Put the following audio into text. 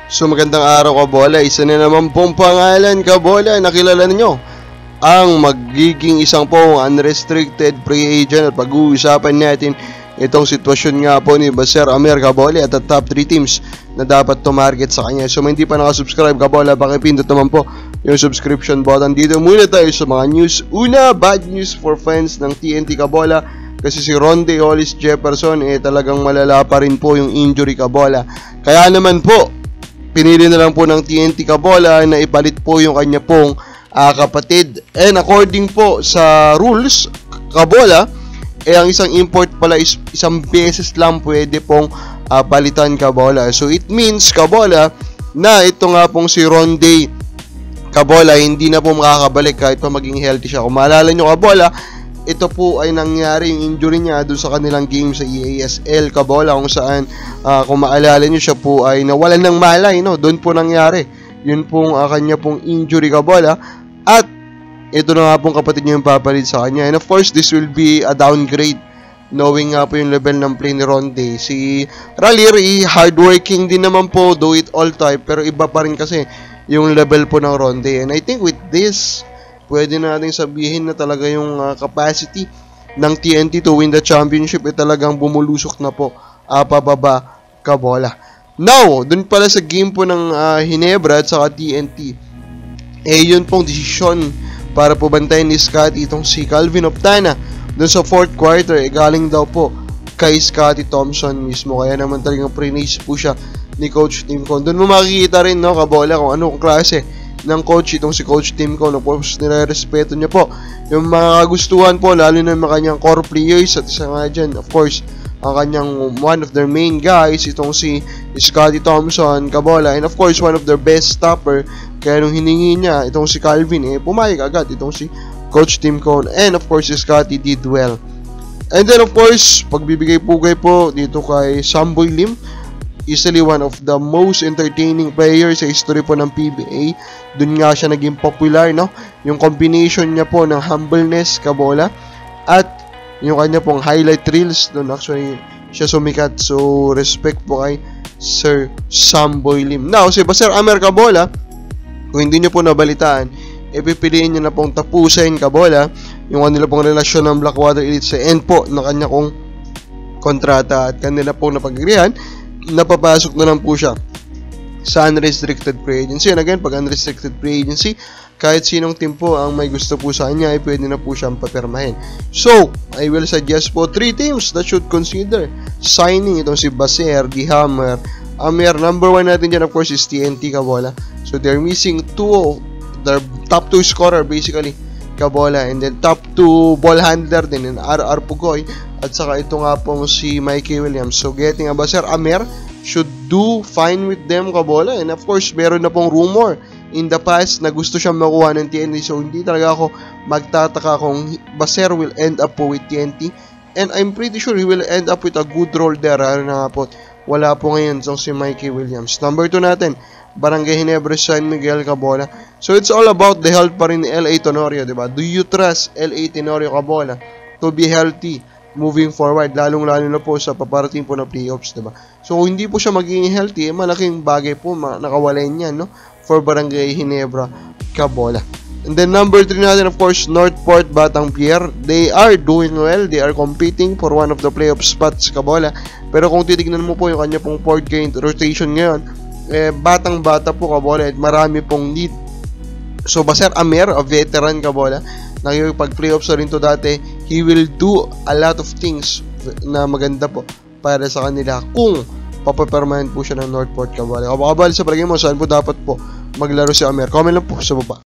So magandang araw Kabola, isa na naman pong pangalan Kabola, nakilala ninyo ang magiging isang pong unrestricted free agent at pag-uusapan natin itong sitwasyon nga po ni Baser Amer Kabola at the top 3 teams na dapat tumarget sa kanya. So hindi pa nakasubscribe Kabola, pakipindot naman po yung subscription button. Dito muna tayo sa mga news. Una, bad news for fans ng TNT Kabola kasi si Ronde Hollis Jefferson talagang malala pa rin po yung injury Kabola. Kaya naman po pinili na lang po ng TNT Kabola na ipalit po yung kanya pong kapatid. And according po sa rules, Kabola, ang isang import pala is isang beses lang pwede pong palitan Kabola. So it means Kabola na ito nga pong si Ronde Kabola hindi na po makakabalik kahit pa maging healthy siya. Kung maalala nyo Kabola, ito po ay nangyari yung injury niya doon sa kanilang game sa EASL Kabola kung saan kung maalala nyo siya po ay nawalan ng malay, no? Doon po nangyari yun pong kanya pong injury Kabola at ito na nga pong kapatid niya yung papalit sa kanya. And of course this will be a downgrade knowing nga po yung level ng play ni Ronde. Si Raleigh hardworking din naman po, do it all type, pero iba pa rin kasi yung level po ng Ronde. And I think with this pwede natin sabihin na talaga yung capacity ng TNT to win the championship talagang bumulusok na po pababa Kabola. Now, dun pala sa game po ng Ginebra at saka TNT, yun pong desisyon para po bantayan ni Scotty itong si Calvin Optana dun sa 4th quarter, galing daw po kay Scotty Thompson mismo. Kaya naman talagang praise po siya ni Coach Tim Cone. Dun mo makikita rin, no, Kabola, kung anong klase ng coach itong si Coach Tim Cone. Of course, nire-respeto niya po yung mga kagustuhan po, lalo na yung mga kanyang core players at isa nga dyan, of course, ang kanyang one of their main guys, itong si Scotty Thompson, Kabola, and of course, one of their best stopper. Kaya nung hiningi niya itong si Calvin, pumayag agad itong si Coach Tim Cone, and of course, si Scotty did well. And then of course, pagbibigay-pugay po dito kay Samboy Lim, easily one of the most entertaining players sa history po ng PBA. Doon nga siya naging popular, no? Yung combination niya po ng humbleness, Kabola, at yung kanya pong highlight reels, doon actually siya sumikat. So, respect po kay Sir Samboy Lim. Now, si Baser Amer Kabola, kung hindi nyo po nabalitaan, pipiliin nyo na pong tapusin, Kabola, yung kanila pong relasyon ng Blackwater Elite sa end po ng kanya kong kontrata at kanila pong napag-agreehan. Napapasok na lang po siya sa unrestricted free agency. And again, pag unrestricted free agency, kahit sinong team po ang may gusto po sa kanya, pwede na po siyang papirmahin. So, I will suggest po 3 teams that should consider signing itong si Baser, the Hammer, Amer. Number 1 natin dyan, of course, is TNT Kabola. So, they're missing their top 2 scorer, basically, Kabola, and then top 2 ball handler din, and RR Pugoy, at saka ito nga po si Mikey Williams. So getting a Baser Amer should do fine with them, Kabola. And of course, meron na pong rumor in the past na gusto siyang makuha ng TNT. So hindi talaga ako magtataka kung Baser will end up po with TNT. And I'm pretty sure he will end up with a good role there. Ano na nga po, wala po ngayon si Mikey Williams. Number 2 natin, Barangay Ginebra, San Miguel, Kabola. So it's all about the health pa rin ni LA Tenorio, diba? Do you trust LA Tenorio, Kabola, to be healthy moving forward, lalong-lalo na po sa paparating po na playoffs, diba? So kung hindi po siya magiging healthy, malaking bagay po nakawalay niyan, no? For Barangay Ginebra, Kabola. And then number 3 natin, of course, Northport Batang Pier. They are doing well. They are competing for one of the playoff spots, Kabola. Pero kung titignan mo po yung kanya pong 4th game rotation ngayon, batang-bata po, Kabola, at marami pong need. So Baser Amer, a veteran, Kabola, nakikipag-playoffs na rin to dati. He will do a lot of things na maganda po para sa kanila kung papapermahan po siya ng Northport, Kabola. Kababali sa palagay mo, saan po dapat po maglaro si Amer? Comment lang po sa baba.